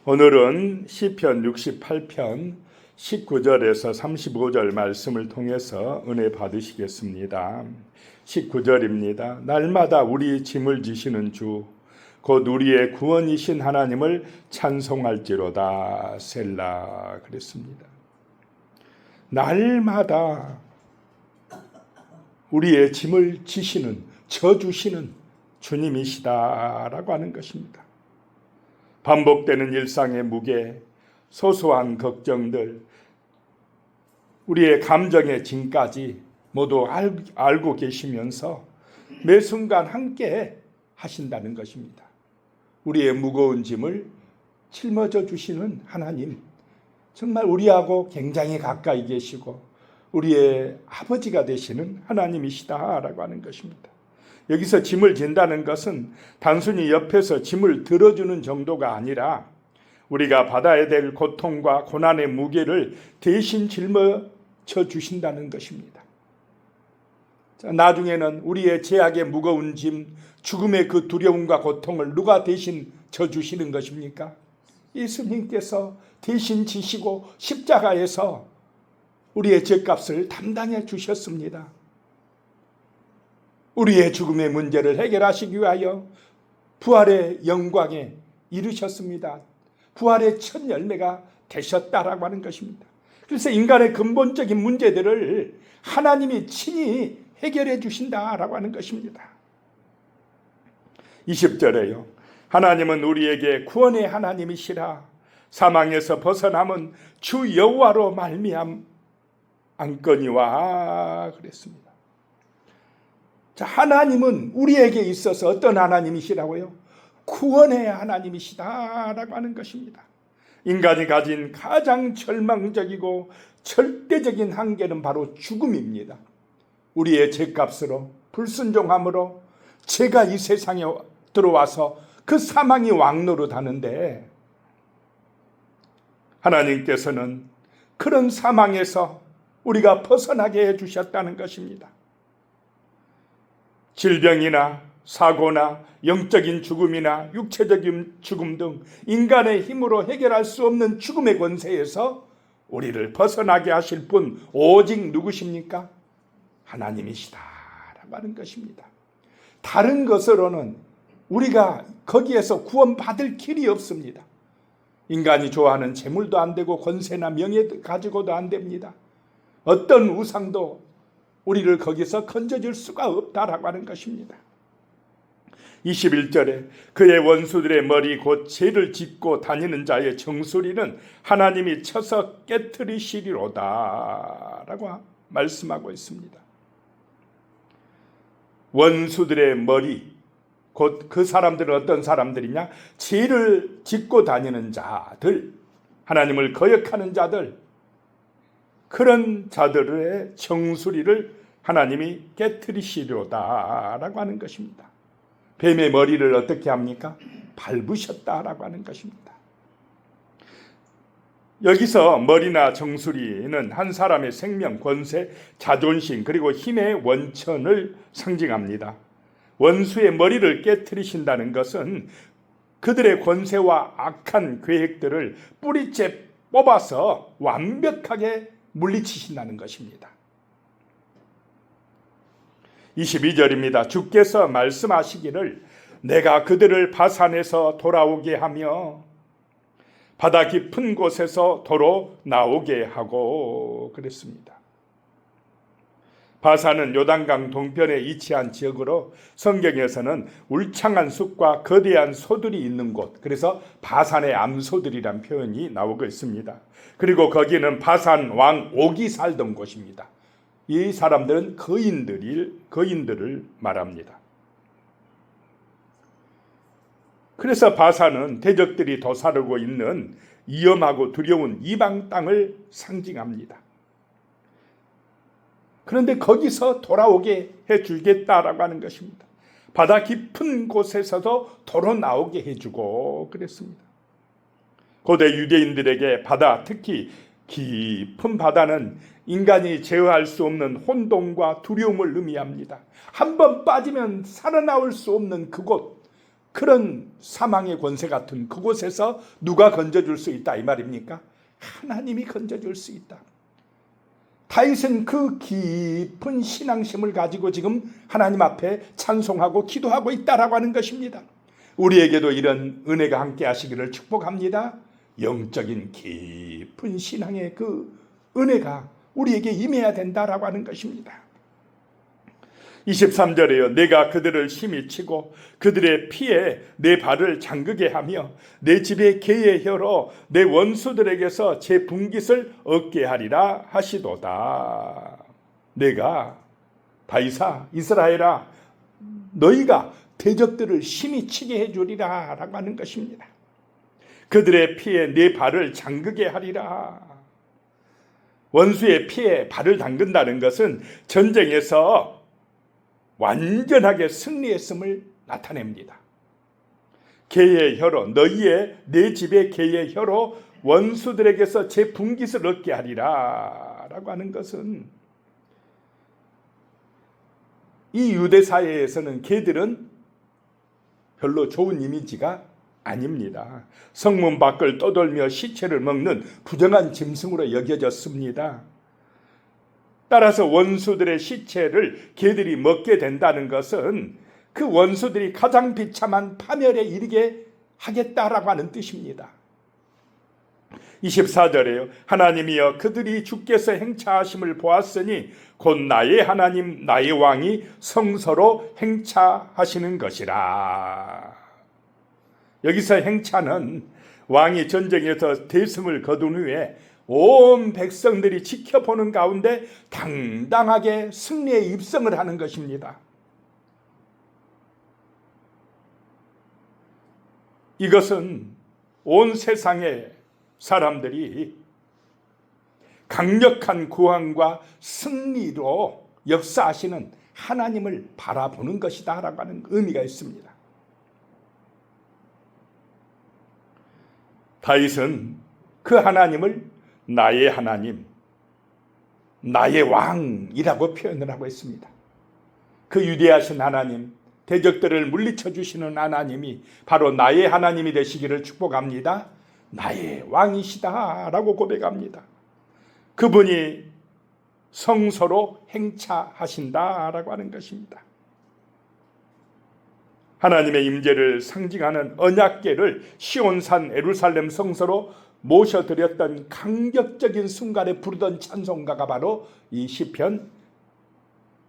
오늘은 시편 68편 19절에서 35절 말씀을 통해서 은혜 받으시겠습니다. 19절입니다. 날마다 우리 짐을 지시는 주, 곧 우리의 구원이신 하나님을 찬송할지로다. 셀라. 그랬습니다. 날마다 우리의 짐을 지시는, 져주시는 주님이시다라고 하는 것입니다. 반복되는 일상의 무게, 소소한 걱정들, 우리의 감정의 짐까지 모두 알고 계시면서 매 순간 함께 하신다는 것입니다. 우리의 무거운 짐을 짊어져 주시는 하나님, 정말 우리하고 굉장히 가까이 계시고 우리의 아버지가 되시는 하나님이시다라고 하는 것입니다. 여기서 짐을 진다는 것은 단순히 옆에서 짐을 들어주는 정도가 아니라 우리가 받아야 될 고통과 고난의 무게를 대신 짊어져 주신다는 것입니다. 나중에는 우리의 죄악의 무거운 짐, 죽음의 그 두려움과 고통을 누가 대신 져주시는 것입니까? 예수님께서 대신 지시고 십자가에서 우리의 죄값을 담당해 주셨습니다. 우리의 죽음의 문제를 해결하시기 위하여 부활의 영광에 이르셨습니다. 부활의 첫 열매가 되셨다라고 하는 것입니다. 그래서 인간의 근본적인 문제들을 하나님이 친히 해결해 주신다라고 하는 것입니다. 20절에요. 하나님은 우리에게 구원의 하나님이시라. 사망에서 벗어남은 주 여호와로 말미암거니와 그랬습니다. 자, 하나님은 우리에게 있어서 어떤 하나님이시라고요? 구원의 하나님이시다라고 하는 것입니다. 인간이 가진 가장 절망적이고 절대적인 한계는 바로 죽음입니다. 우리의 죄값으로, 불순종함으로 죄가 이 세상에 들어와서 그 사망이 왕노릇하는데 하나님께서는 그런 사망에서 우리가 벗어나게 해주셨다는 것입니다. 질병이나 사고나 영적인 죽음이나 육체적인 죽음 등 인간의 힘으로 해결할 수 없는 죽음의 권세에서 우리를 벗어나게 하실 분 오직 누구십니까? 하나님이시다라고 하는 것입니다. 다른 것으로는 우리가 거기에서 구원받을 길이 없습니다. 인간이 좋아하는 재물도 안 되고 권세나 명예 가지고도 안 됩니다. 어떤 우상도 우리를 거기서 건져줄 수가 없다라고 하는 것입니다. 21절에 그의 원수들의 머리 곧 죄를 짓고 다니는 자의 정수리는 하나님이 쳐서 깨트리시리로다 라고 말씀하고 있습니다. 원수들의 머리, 곧 그 사람들은 어떤 사람들이냐? 죄를 짓고 다니는 자들, 하나님을 거역하는 자들, 그런 자들의 정수리를 하나님이 깨트리시리로다라고 하는 것입니다. 뱀의 머리를 어떻게 합니까? 밟으셨다라고 하는 것입니다. 여기서 머리나 정수리는 한 사람의 생명, 권세, 자존심 그리고 힘의 원천을 상징합니다. 원수의 머리를 깨트리신다는 것은 그들의 권세와 악한 계획들을 뿌리째 뽑아서 완벽하게 물리치신다는 것입니다. 22절입니다. 주께서 말씀하시기를 내가 그들을 바산에서 돌아오게 하며 바다 깊은 곳에서 도로 나오게 하고 그랬습니다. 바산은 요단강 동편에 위치한 지역으로 성경에서는 울창한 숲과 거대한 소들이 있는 곳, 그래서 바산의 암소들이란 표현이 나오고 있습니다. 그리고 거기는 바산 왕 옥이 살던 곳입니다. 이 사람들은 거인들을 말합니다. 그래서 바산은 대적들이 도사르고 있는 위험하고 두려운 이방 땅을 상징합니다. 그런데 거기서 돌아오게 해주겠다라고 하는 것입니다. 바다 깊은 곳에서도 도로 나오게 해주고 그랬습니다. 고대 유대인들에게 바다, 특히 깊은 바다는 인간이 제어할 수 없는 혼돈과 두려움을 의미합니다. 한번 빠지면 살아나올 수 없는 그곳, 그런 사망의 권세 같은 그곳에서 누가 건져줄 수 있다 이 말입니까? 하나님이 건져줄 수 있다. 다윗은 그 깊은 신앙심을 가지고 지금 하나님 앞에 찬송하고 기도하고 있다라고 하는 것입니다. 우리에게도 이런 은혜가 함께 하시기를 축복합니다. 영적인 깊은 신앙의 그 은혜가 우리에게 임해야 된다라고 하는 것입니다. 23절에요. 내가 그들을 심히 치고 그들의 피에 내 발을 잠그게 하며 내 집의 개의 혀로 내 원수들에게서 제 분깃을 얻게 하리라 하시도다. 내가 다윗아 이스라엘아 너희가 대적들을 심히 치게 해주리라 라고 하는 것입니다. 그들의 피에 내 발을 잠그게 하리라. 원수의 피에 발을 담근다는 것은 전쟁에서 완전하게 승리했음을 나타냅니다. 개의 혀로 너희의 내 집의 개의 혀로 원수들에게서 제 분깃을 얻게 하리라 라고 하는 것은 이 유대 사회에서는 개들은 별로 좋은 이미지가 아닙니다. 성문 밖을 떠돌며 시체를 먹는 부정한 짐승으로 여겨졌습니다. 따라서 원수들의 시체를 개들이 먹게 된다는 것은 그 원수들이 가장 비참한 파멸에 이르게 하겠다라고 하는 뜻입니다. 24절에요. 하나님이여 그들이 주께서 행차하심을 보았으니 곧 나의 하나님 나의 왕이 성서로 행차하시는 것이라. 여기서 행차는 왕이 전쟁에서 대승을 거둔 후에 온 백성들이 지켜보는 가운데 당당하게 승리에 입성을 하는 것입니다. 이것은 온 세상의 사람들이 강력한 구원과 승리로 역사하시는 하나님을 바라보는 것이다 라고 하는 의미가 있습니다. 다윗은 그 하나님을 나의 하나님, 나의 왕이라고 표현을 하고 있습니다. 그 위대하신 하나님, 대적들을 물리쳐 주시는 하나님이 바로 나의 하나님이 되시기를 축복합니다. 나의 왕이시다 라고 고백합니다. 그분이 성소로 행차하신다 라고 하는 것입니다. 하나님의 임재를 상징하는 언약궤를 시온산 예루살렘 성소로 모셔드렸던 강격적인 순간에 부르던 찬송가가 바로 이 시편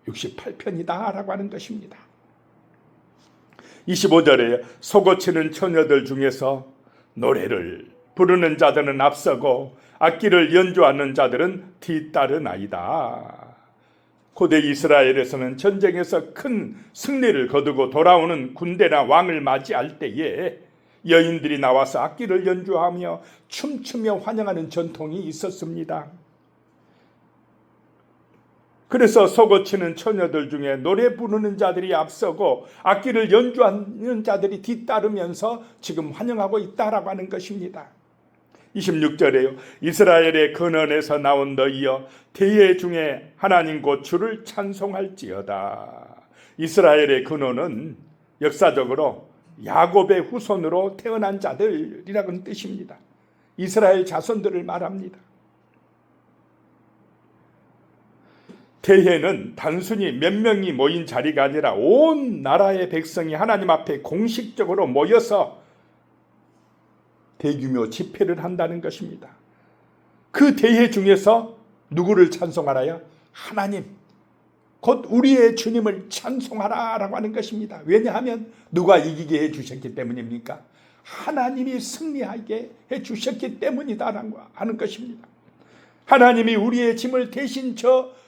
68편이다 라고 하는 것입니다. 25절에 소고치는 처녀들 중에서 노래를 부르는 자들은 앞서고 악기를 연주하는 자들은 뒤따르나이다. 고대 이스라엘에서는 전쟁에서 큰 승리를 거두고 돌아오는 군대나 왕을 맞이할 때에 여인들이 나와서 악기를 연주하며 춤추며 환영하는 전통이 있었습니다. 그래서 속어치는 처녀들 중에 노래 부르는 자들이 앞서고 악기를 연주하는 자들이 뒤따르면서 지금 환영하고 있다라고 하는 것입니다. 26절에요. 이스라엘의 근원에서 나온 너희여 대회 중에 하나님 곧 주를 찬송할지어다. 이스라엘의 근원은 역사적으로 야곱의 후손으로 태어난 자들이라는 뜻입니다. 이스라엘 자손들을 말합니다. 대회는 단순히 몇 명이 모인 자리가 아니라 온 나라의 백성이 하나님 앞에 공식적으로 모여서 대규모 집회를 한다는 것입니다. 그 대회 중에서 누구를 찬송하라요? 하나님, 곧 우리의 주님을 찬송하라라고 하는 것입니다. 왜냐하면 누가 이기게 해주셨기 때문입니까? 하나님이 승리하게 해주셨기 때문이다라고 하는 것입니다. 하나님이 우리의 짐을 대신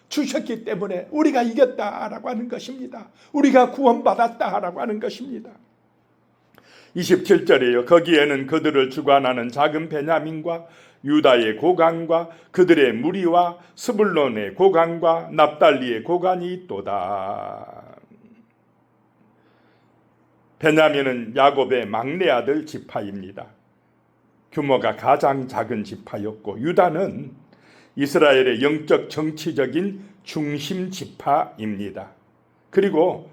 주셨기 때문에 우리가 이겼다라고 하는 것입니다. 우리가 구원받았다라고 하는 것입니다. 27절에요. 거기에는 그들을 주관하는 작은 베냐민과 유다의 고관과 그들의 무리와 스불론의 고관과 납달리의 고관이 있도다. 베냐민은 야곱의 막내 아들 지파입니다. 규모가 가장 작은 지파였고 유다는 이스라엘의 영적 정치적인 중심 지파입니다. 그리고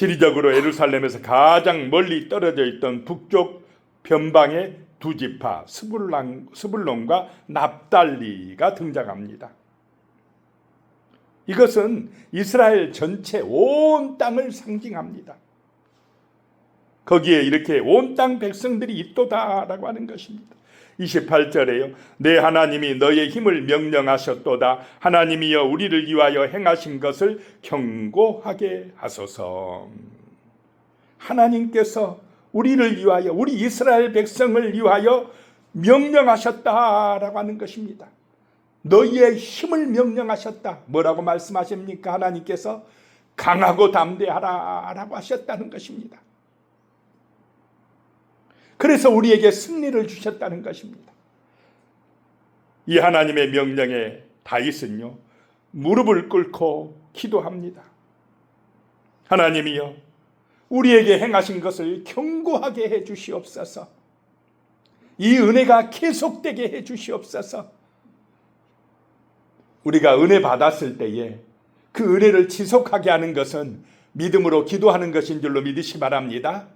지리적으로 예루살렘에서 가장 멀리 떨어져 있던 북쪽 변방의 두 지파 스불론과 납달리가 등장합니다. 이것은 이스라엘 전체 온 땅을 상징합니다. 거기에 이렇게 온 땅 백성들이 있도다라고 하는 것입니다. 28절에요. 내 하나님이 너의 힘을 명령하셨도다. 하나님이여 우리를 위하여 행하신 것을 경고하게 하소서. 하나님께서 우리를 위하여, 우리 이스라엘 백성을 위하여 명령하셨다라고 하는 것입니다. 너희의 힘을 명령하셨다. 뭐라고 말씀하십니까? 하나님께서 강하고 담대하라 라고 하셨다는 것입니다. 그래서 우리에게 승리를 주셨다는 것입니다. 이 하나님의 명령에 다윗은요, 무릎을 꿇고 기도합니다. 하나님이여 우리에게 행하신 것을 경고하게 해 주시옵소서. 이 은혜가 계속되게 해 주시옵소서. 우리가 은혜 받았을 때에 그 은혜를 지속하게 하는 것은 믿음으로 기도하는 것인 줄로 믿으시 바랍니다.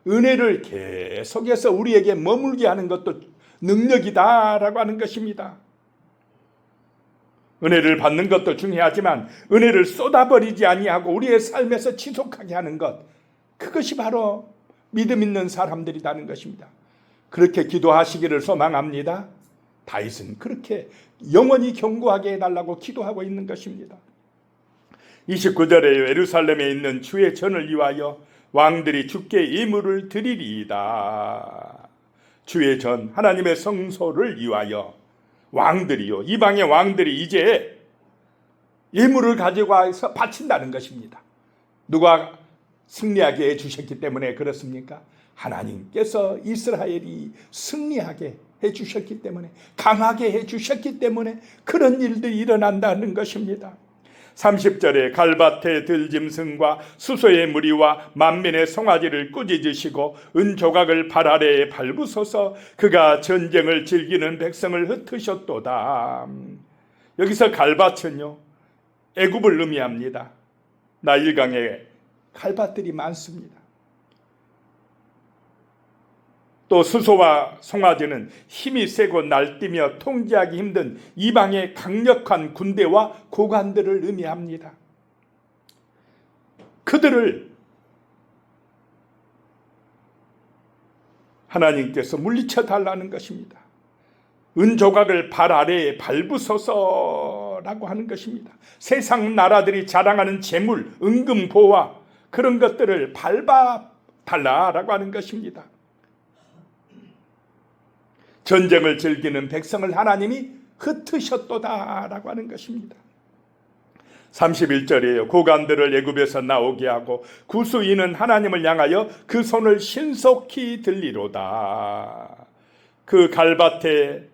은혜를 계속해서 우리에게 머물게 하는 것도 능력이다라고 하는 것입니다. 은혜를 받는 것도 중요하지만 은혜를 쏟아버리지 아니하고 우리의 삶에서 지속하게 하는 것, 그것이 바로 믿음 있는 사람들이라는 것입니다. 그렇게 기도하시기를 소망합니다. 다윗은 그렇게 영원히 경고하게 해달라고 기도하고 있는 것입니다. 29절에 예루살렘에 있는 주의 전을 위하여 왕들이 주께 예물을 드리리이다. 주의 전, 하나님의 성소를 위하여 왕들이요, 이방의 왕들이 이제 예물을 가지고 와서 바친다는 것입니다. 누가 승리하게 해주셨기 때문에 그렇습니까? 하나님께서 이스라엘이 승리하게 해주셨기 때문에, 강하게 해주셨기 때문에 그런 일들이 일어난다는 것입니다. 30절에 갈밭의 들짐승과 수소의 무리와 만면의 송아지를 꾸짖으시고 은조각을 발 아래에 밟으소서. 그가 전쟁을 즐기는 백성을 흩으셨도다. 여기서 갈밭은요, 애굽을 의미합니다. 나일강에 갈밭들이 많습니다. 또 수소와 송아지는 힘이 세고 날뛰며 통제하기 힘든 이방의 강력한 군대와 고관들을 의미합니다. 그들을 하나님께서 물리쳐 달라는 것입니다. 은조각을 발 아래에 밟으소서라고 하는 것입니다. 세상 나라들이 자랑하는 재물, 은금보화, 그런 것들을 밟아 달라라고 하는 것입니다. 전쟁을 즐기는 백성을 하나님이 흩으셨도다라고 하는 것입니다. 31절이에요. 고관들을 애굽에서 나오게 하고 구수인은 하나님을 향하여 그 손을 신속히 들리로다. 그 갈밭에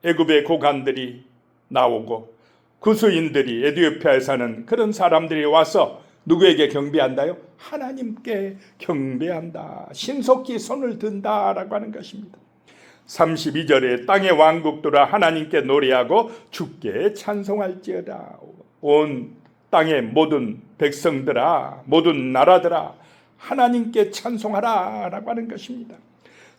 애굽의 고관들이 나오고 구수인들이 에티오피아에 사는 그런 사람들이 와서 누구에게 경배한다요? 하나님께 경배한다. 신속히 손을 든다라고 하는 것입니다. 32절에 땅의 왕국들아 하나님께 노래하고 주께 찬송할지어다. 온 땅의 모든 백성들아, 모든 나라들아, 하나님께 찬송하라 라고 하는 것입니다.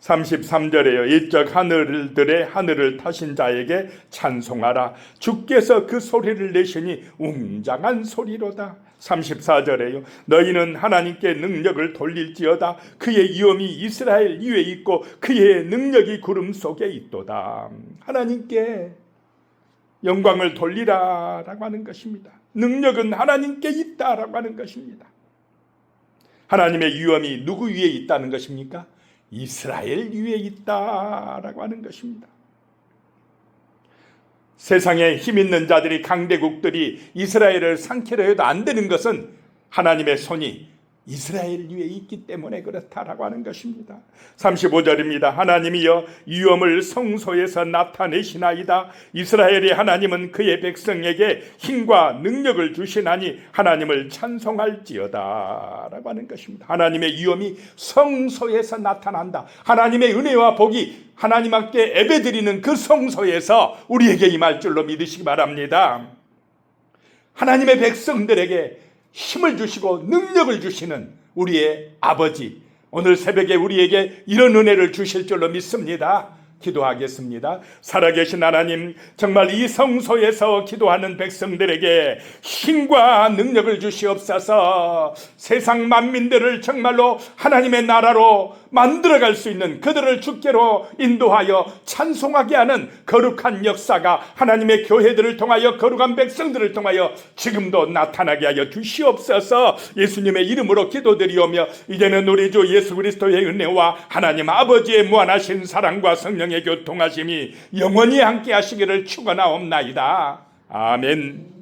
33절에요. 이적 하늘들의 하늘을 타신 자에게 찬송하라. 주께서 그 소리를 내시니 웅장한 소리로다. 34절에요. 너희는 하나님께 능력을 돌릴지어다. 그의 위엄이 이스라엘 위에 있고 그의 능력이 구름 속에 있도다. 하나님께 영광을 돌리라 라고 하는 것입니다. 능력은 하나님께 있다라고 하는 것입니다. 하나님의 위엄이 누구 위에 있다는 것입니까? 이스라엘 위에 있다라고 하는 것입니다. 세상에 힘 있는 자들이, 강대국들이 이스라엘을 상키려 해도 안 되는 것은 하나님의 손이 이스라엘 위에 있기 때문에 그렇다라고 하는 것입니다. 35절입니다. 하나님이여 위엄을 성소에서 나타내시나이다. 이스라엘의 하나님은 그의 백성에게 힘과 능력을 주시나니 하나님을 찬송할지어다 라고 하는 것입니다. 하나님의 위엄이 성소에서 나타난다. 하나님의 은혜와 복이 하나님 앞에 예배드리는 그 성소에서 우리에게 임할 줄로 믿으시기 바랍니다. 하나님의 백성들에게 힘을 주시고 능력을 주시는 우리의 아버지, 오늘 새벽에 우리에게 이런 은혜를 주실 줄로 믿습니다. 기도하겠습니다. 살아계신 하나님, 정말 이 성소에서 기도하는 백성들에게 힘과 능력을 주시옵소서. 세상 만민들을 정말로 하나님의 나라로 만들어갈 수 있는, 그들을 주께로 인도하여 찬송하게 하는 거룩한 역사가 하나님의 교회들을 통하여, 거룩한 백성들을 통하여 지금도 나타나게 하여 주시옵소서. 예수님의 이름으로 기도드리오며, 이제는 우리 주 예수 그리스도의 은혜와 하나님 아버지의 무한하신 사랑과 성령의 교통하심이 영원히 함께 하시기를 축원하옵나이다. 아멘.